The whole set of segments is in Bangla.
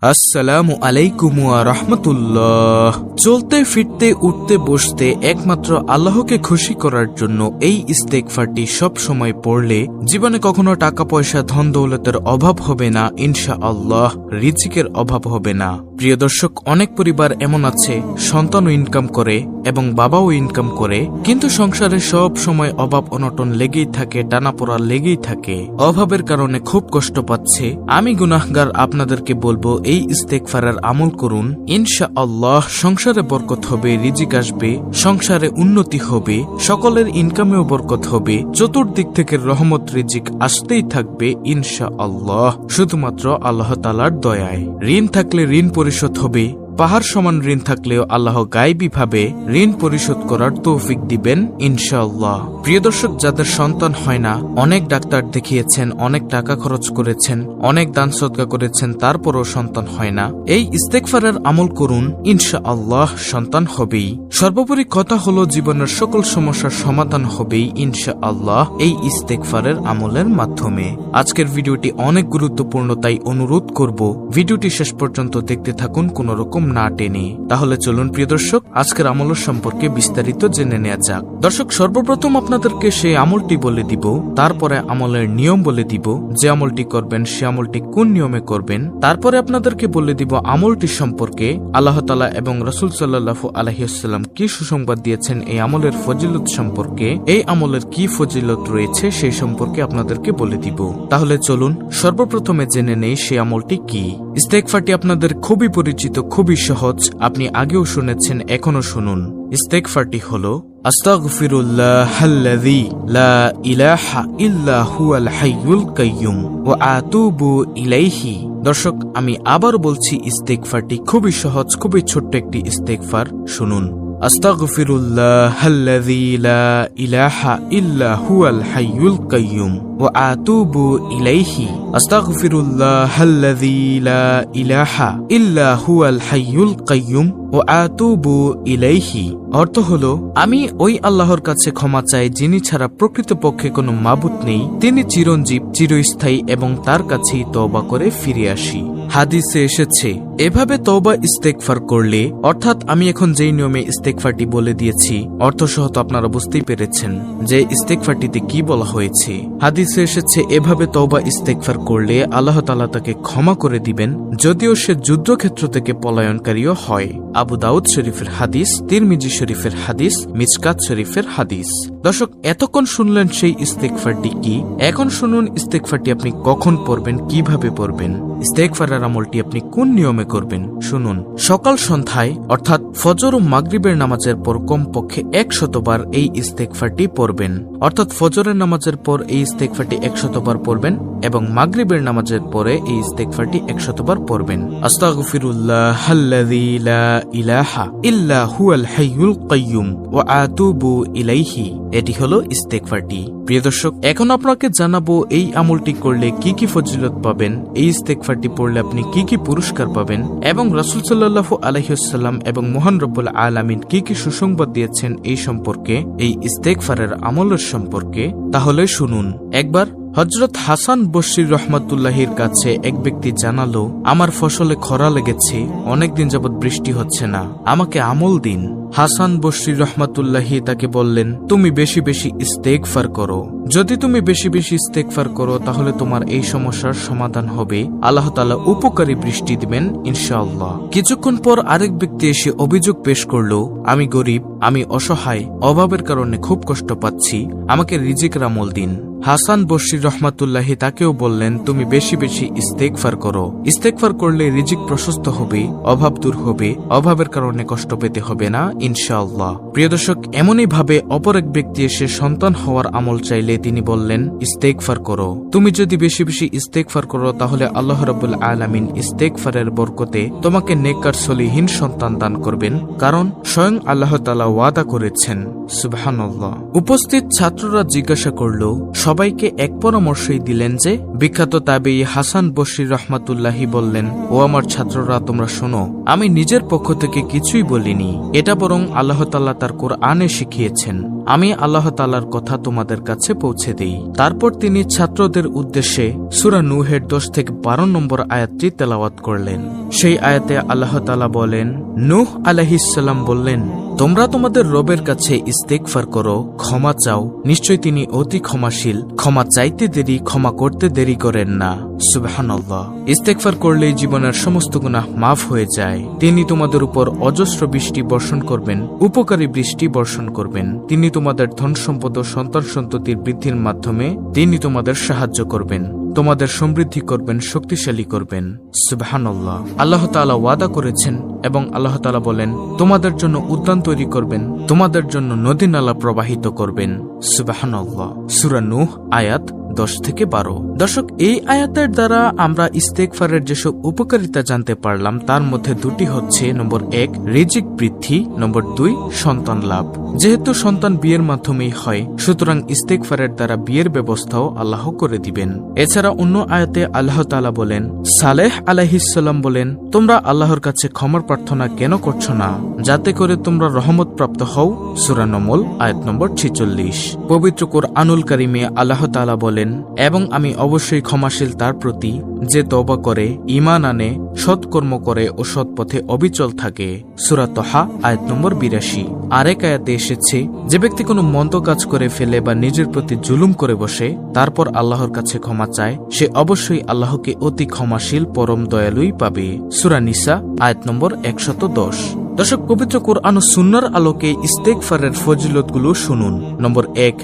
আসসালামু আলাইকুম ওয়া রাহমাতুল্লাহ। চলতে ফিরতে উঠতে বসতে একমাত্র আল্লাহকে খুশি করার জন্য এই ইস্তেগফারটি সব সময় পড়লে জীবনে কখনো টাকা পয়সা ধন দৌলতের অভাব হবে না, ইনশাআল্লাহ রিজিকের অভাব হবে না। প্রিয় দর্শক, অনেক পরিবার এমন আছে সন্তানও ইনকাম করে এবং বাবাও ইনকাম করে, কিন্তু সংসারে সব সময় অভাব অনটন লেগেই থাকে, টানাপোড়া লেগেই থাকে, অভাবের কারণে খুব কষ্ট পাচ্ছে। আমি গুনাহগার আপনাদেরকে বলবো এই ইস্তেগফারের আমল করুন, ইনশাআল্লাহ সংসারে বরকত হবে, রিজিক আসবে, সংসারে উন্নতি হবে, সকলের ইনকামেও বরকত হবে, চতুর্দিক থেকে রহমত রিজিক আসতেই থাকবে ইনশাআল্লাহ, শুধুমাত্র আল্লাহ তাআলার দয়ায়। ঋণ থাকলে ঋণ পরিশোধ হবে, পাহাড় সমান ঋণ থাকলেও আল্লাহ গায়েবী ভাবে ঋণ পরিশোধ করার তৌফিক দিবেন ইনশাআল্লাহ। প্রিয় দর্শক, যাদের সন্তান হয় না, অনেক ডাক্তার দেখিয়েছেন, অনেক টাকা খরচ করেছেন, অনেক দান সদকা করেছেন, তারপরও সন্তান হয় না, এই ইস্তেগফারের আমল করুন, ইনশাআল্লাহ সন্তান হবেই। সর্বোপরি কথা হলো জীবনের সকল সমস্যার সমাধান হবেই ইনশাআল্লাহ এই ইস্তেগফারের আমলের মাধ্যমে। আজকের ভিডিওটি অনেক গুরুত্বপূর্ণ, তাই অনুরোধ করব ভিডিওটি শেষ পর্যন্ত দেখতে থাকুন কোন রকম না টেনে। তাহলে চলুন প্রিয় দর্শক, আজকের আমল সম্পর্কে বিস্তারিত জেনে নেওয়া যাক। দর্শক, সর্বপ্রথম আপনাদেরকে সেই আমলটি বলে দিব, তারপরে আমলের নিয়ম বলে দিব, যে আমলটি করবেন সে আমলটি কোন নিয়মে করবেন, তারপরে আপনাদেরকে বলে দিব আমলটি সম্পর্কে আল্লাহ তাআলা এবং রাসূল সাল্লাল্লাহু আলাইহি ওয়াসাল্লাম কি সুসংবাদ দিয়েছেন এই আমলের ফজিলত সম্পর্কে, এই আমলের কি ফজিলত রয়েছে সেই সম্পর্কে আপনাদেরকে বলে দিব। তাহলে চলুন সর্বপ্রথমে জেনে নেই সেই আমলটি কি। ইস্তেগফারটি আপনাদের খুবই পরিচিত, খুবই সহজ, আপনি আগেও শুনেছেন, এখনো শুনুন। ইস্তেগফারটি হলো আস্তাগফিরুল্লাহাল্লাযী লা ইলাহা ইল্লা হুয়াল হাইয়ুল কাইয়্যুম ওয়া আতুবু ইলাইহি। দর্শক, আমি আবার বলছি, ইস্তেগফারটি খুবই সহজ, খুবই ছোট্ট একটি ইস্তেগফার, শুনুন। আস্তাগফিরুল্লাহাল্লাযী লা ইলাহা ইল্লা হুয়াল হাইয়ুল কাইয়্যুম ওয়া আতুবু ইলাইহি। আস্তাগফিরুল্লাহাল্লাযী লা ইলাহা ইল্লা হুয়াল হাইয়ুল কাইয়্যুম ওয়া আতুবু ইলাইহি। অর্থ হলো, আমি ওই আল্লাহর কাছে ক্ষমা চাই যিনি ছাড়া প্রকৃতপক্ষে কোনো মাবুদ নেই, তিনি চিরঞ্জীব, চিরস্থায়ী, এবং তার কাছেই তওবা করে ফিরে আসি। হাদিসে এসেছে, এভাবে তওবা ইস্তেগফার করলে, অর্থাৎ আমি এখন যেই নিয়মে ইস্তেগফারটি বলে দিয়েছি অর্থসহ তো আপনারা বুঝতেই পেরেছেন যে ইস্তেগফারটিতে কি বলা হয়েছে। হাদিসে এসেছে, এভাবে তওবা ইস্তেগফার করলে আল্লাহ তাআলা তাকে ক্ষমা করে দিবেন, যদিও সে যুদ্ধক্ষেত্র থেকে পলায়নকারীও হয়। আবু দাউদ শরীফের হাদিস, তিরমিজি শরীফের হাদিস, মিশকাত শরীফের হাদিস। দর্শক, এতক্ষণ শুনলেন সেই ইস্তেগফারটি কি, এখন শুনুন ইস্তেগফারটি আপনি কখন পড়বেন, কিভাবে পড়বেন, ইস্তেগফারের আমলটি আপনি কোন নিয়মে করবেন। শুনুন, সকাল সন্ধ্যায় অর্থাৎ ফজর ও মাগরিবের নামাজের পর কমপক্ষে 100 বার এই ইস্তেগফারটি পড়বেন, অর্থাৎ ফজরের নামাজের পর এই ইস্তেগফারটি 100 বার পড়বেন এবং মাগরিবের নামাজের পরে এই ইস্তেগফারটি 100 বার পড়বেন। আস্তাগফিরুল্লাহাল্লাযী লা ইলাহা ইল্লা হুয়াল হাইয়ুল কাইয়্যুম ওয়া আতুবু ইলাইহি। এটি হলো ইস্তেগফারটি। প্রিয় দর্শক, এখন আপনাকে জানাবো এই আমলটি করলে কি কি ফজিলত পাবেন, এই ইস্তেগফারটি পড়লে আপনি কি কি পুরস্কার পাবেন, এবং রাসূল সাল্লাল্লাহু আলাইহি ওয়াসাল্লাম এবং মহান রব্বুল আলামিন কি কি সুসংবাদ দিয়েছেন এই সম্পর্কে, এই ইস্তেগফারের আমলের সম্পর্কে। তাহলে শুনুন। একবার হযরত হাসান বসরী রহমাতুল্লাহির কাছে এক ব্যক্তি জানালো, আমার ফসলে খরা লেগেছে, অনেকদিন যাবৎ বৃষ্টি হচ্ছে না, আমাকে আমল দিন। হাসান বসরী রহমাতুল্লাহি তাকে বললেন, তুমি বেশি বেশি ইস্তেগফার করো, যদি তুমি বেশি বেশি ইস্তেগফার করো তাহলে তোমার এই সমস্যার সমাধান হবে, আল্লাহ তাআলা উপকারী বৃষ্টি দিবেন ইনশাআল্লাহ। কিছুক্ষণ পর আরেক ব্যক্তি এসে অভিযোগ পেশ করলো, আমি গরিব, আমি অসহায়, অভাবের কারণে খুব কষ্ট পাচ্ছি, আমাকে রিজিকের আমল দিন। হাসান বসরী রহমাতুল্লাহি তাকেও বললেন, তুমি বেশি বেশি ইস্তেগফার করো, ইস্তেগফার করলে রিজিক প্রশস্ত হবে, অভাব দূর হবে, অভাবের কারণে কষ্ট পেতে হবে না ইনশাআল্লাহ। প্রিয় দর্শক, এমনই ভাবে অপর এক ব্যক্তি এসে সন্তান হওয়ার আমল চাইলে তিনি বললেন, ইস্তেগফার করো, তুমি যদি বেশি বেশি ইস্তেগফার করো তাহলে আল্লাহ রাব্বুল আলামিন ইস্তেগফারের বরকতে তোমাকে নেককার সলিহীন সন্তান দান করবেন, কারণ স্বয়ং আল্লাহ তাআলা ওয়াদা করেছেন। সুবহানাল্লাহ। উপস্থিত ছাত্ররা জিজ্ঞাসা করল, সবাইকে এক পরামর্শই দিলেন যে, বিখ্যাত তাবেঈ হাসান বসরী রহমাতুল্লাহি বললেন, ও আমার ছাত্ররা তোমরা শোনো, আমি নিজের পক্ষ থেকে কিছুই বলিনি, এটা বরং আল্লাহ তাআলা তার কোরআনে শিখিয়েছেন। আমি আল্লাহ তাআলার কথা তোমাদের কাছে পৌঁছে দেই। তারপর তিনি ছাত্রদের উদ্দেশ্যে সূরা নূহের 10 থেকে 12 নম্বর আয়াতটি তেলাওয়াত করলেন। সেই আয়াতে আল্লাহ তাআলা বলেন, নূহ আলাইহিস সালাম বললেন, তোমরা তোমাদের রবের কাছে ইস্তেগফার করো, ক্ষমা চাও, নিশ্চয় তিনি অতি ক্ষমাশীল, ক্ষমা চাইতে দেরি, ক্ষমা করতে দেরি করেন না। সুবহানাল্লাহ। ইস্তেগফার করলেই জীবনের সমস্ত গুনাহ মাফ হয়ে যায়। তিনি তোমাদের উপর অজস্র বৃষ্টি বর্ষণ করবেন, উপকারী বৃষ্টি বর্ষণ করবেন। তিনি তোমাদের ধন সম্পদ ও সন্তান সন্ততির বৃদ্ধির মাধ্যমে তিনি তোমাদের সাহায্য করবেন, তোমাদের সমৃদ্ধি করবেন, শক্তিশালী করবেন। সুবহানাল্লাহ। আল্লাহ তাআলা ওয়াদা করেছেন এবং আল্লাহ তাআলা বলেন, তোমাদের জন্য উদ্যান তৈরি করবেন, তোমাদের জন্য নদী নালা প্রবাহিত করবেন। সুবহানাল্লাহ। সূরা নূহ আয়াত 10 থেকে 12। দর্শক, এই আয়াতের দ্বারা আমরা ইস্তেগফারের যেসব উপকারিতা জানতে পারলাম তার মধ্যে দুটি হচ্ছে, নম্বর 1 রিজিক বৃদ্ধি, নম্বর 2 সন্তান লাভ। যেহেতু সন্তান বিয়ের মাধ্যমেই হয়, সুতরাং ইস্তেগফারের দ্বারা বিয়ের ব্যবস্থাও আল্লাহ করে দিবেন। এছাড়া অন্য আয়াতে আল্লাহ তাআলা বলেন, সালেহ আলাইহিস সালাম বলেন, তোমরা আল্লাহর কাছে ক্ষমার প্রার্থনা কেন করছো না, যাতে করে তোমরা রহমত প্রাপ্ত হও। সূরা নমল আয়াত নম্বর 46। পবিত্র কুরআনুল কারীমে আল্লাহ তাআলা বলেন, এবং আমি অবশ্যই ক্ষমাশীল তার প্রতি যে তওবা করে, ঈমান আনে, সৎকর্ম করে ও সৎ পথে অবিচল থাকে। সূরা তাহা আয়াত নম্বর 82। আরেক আয়াতে এসেছে, যে ব্যক্তি কোনো মন্দ কাজ করে ফেলে বা নিজের প্রতি জুলুম করে বসে, তারপর আল্লাহর কাছে ক্ষমা চায়, সে অবশ্যই আল্লাহকে অতি ক্ষমাশীল পরম দয়ালুই পাবে। সূরা নিসা আয়াত নম্বর 110। দর্শক, পবিত্র কোরআন ও সুন্নাহর আলোকে ইস্তেগফারের ফজিলতগুলো শুনুন। নম্বর 1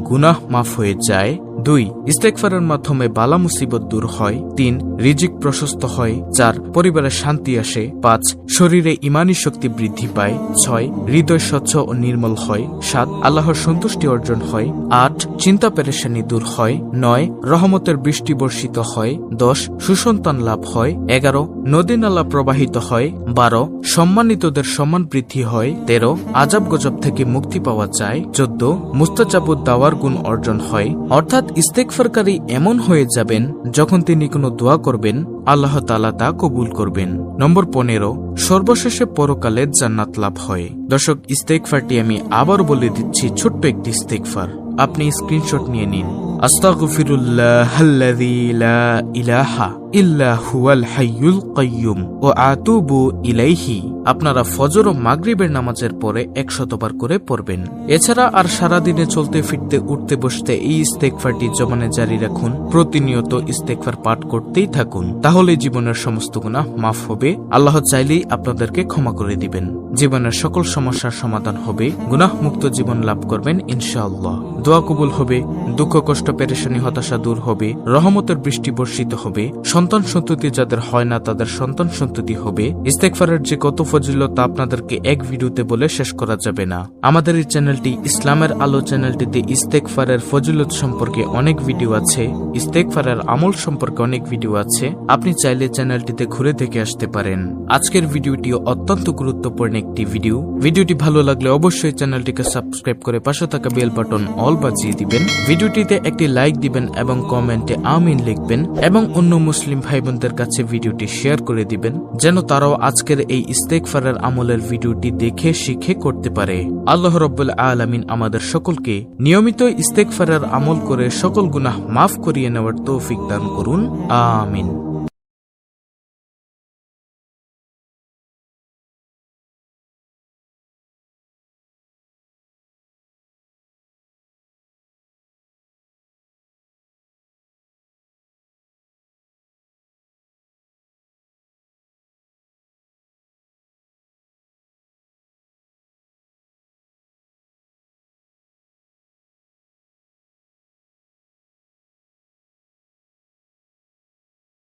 গুনাহ মাফ হয়ে যায়। 2 ইস্তেগফারের মাধ্যমে বালা মুসিবত দূর হয়। 3 রিজিক প্রশস্ত হয়। 4 পরিবারে শান্তি আসে। 5 শরীরে ঈমানী শক্তি বৃদ্ধি পায়। 6 হৃদয় স্বচ্ছ ও নির্মল হয়। 7 আল্লাহর সন্তুষ্টি অর্জন হয়। 8 চিন্তা পেরেশানি দূর হয়। 9 রহমতের বৃষ্টি বর্ষিত হয়। 10 সুসন্তান লাভ হয়। 11 নদী নালা প্রবাহিত হয়। 12 সম্মানিতদের সম্মান বৃদ্ধি হয়। 13 আজাব গজব থেকে মুক্তি পাওয়া যায়। 14 মুস্তাজাবুদ দাওয়ার গুণ অর্জন হয়। অর্থাৎ ইস্তেগফারকারী এমন হয়ে যাবেন, যখন তিনি কোনো দোয়া করবেন আল্লাহ তাআলা তা কবুল করবেন। নম্বর 15 সর্বশেষে পরকালে জান্নাত লাভ হয়। দর্শক, ইস্তেগফারটি আমি আবার বলে দিচ্ছি, ছোট্ট একটি ইস্তেগফার, আপনি স্ক্রিনশট নিয়ে নিন। আস্তাগফিরুল্লাহাল্লাযী লা ইলাহা ইল্লা হুয়াল হাইয়ুল কাইয়্যুম ওয়া আতুবু ইলাইহি। আপনারা ফজর ও মাগরিবের নামাজের পরে 100 বার করে পড়বেন। এছাড়া আর সারা দিনে চলতে ফিরতে উঠতে বসতে এই ইস্তেগফারটি জবানে জারি রাখুন। প্রতিনিয়ত ইস্তেগফার পাঠ করতেই থাকুন, তাহলে জীবনের সমস্ত গুনাহ মাফ হবে। আল্লাহ চাইলেই আপনাদেরকে ক্ষমা করে দিবেন। জীবনের সকল সমস্যার সমাধান হবে। গুনাহ মুক্ত জীবন লাভ করবেন ইনশাআল্লাহ। দোয়া কবুল হবে, দুঃখ কষ্ট পেরেশানি হতাশা দূর হবে, রহমতের বৃষ্টি বর্ষিত হবে, সন্তান সন্ততি যাদের হয় না তাদের সন্তান সন্ততি হবে। ইস্তেগফারের যে কত ফজিলত তা আপনাদেরকে এক ভিডিওতে বলে শেষ করা যাবে না। আমাদের এই চ্যানেলটি ইসলামের আলো চ্যানেলটিতে ইস্তেগফারের ফজিলত সম্পর্কে অনেক ভিডিও আছে, ইস্তেগফারের আমল সম্পর্কে অনেক ভিডিও আছে। আপনি চাইলে চ্যানেলটিতে ঘুরে দেখে আসতে পারেন। আজকের ভিডিওটি অত্যন্ত গুরুত্বপূর্ণ একটি ভিডিও। ভিডিওটি ভালো লাগলে অবশ্যই চ্যানেলটিকে সাবস্ক্রাইব করে পাশে থাকা বেল বাটন অল বাজিয়ে দিবেন। ভিডিওটিতে একটি লাইক দিবেন এবং কমেন্টে আমিন লিখবেন এবং অন্য মুসলিম ভাই বোনদের কাছে ভিডিওটি শেয়ার করে দিবেন, যেন তারাও আজকের এই ইস্তেগফারের আমলের ভিডিওটি দেখে শিখে করতে পারে। আল্লাহ রাব্বুল আলামিন আমাদের সকলকে নিয়মিত ইস্তেগফারের আমল করে সকল গুনাহ মাফ করিয়ে নেওয়ার তৌফিক দান করুন। আমিন।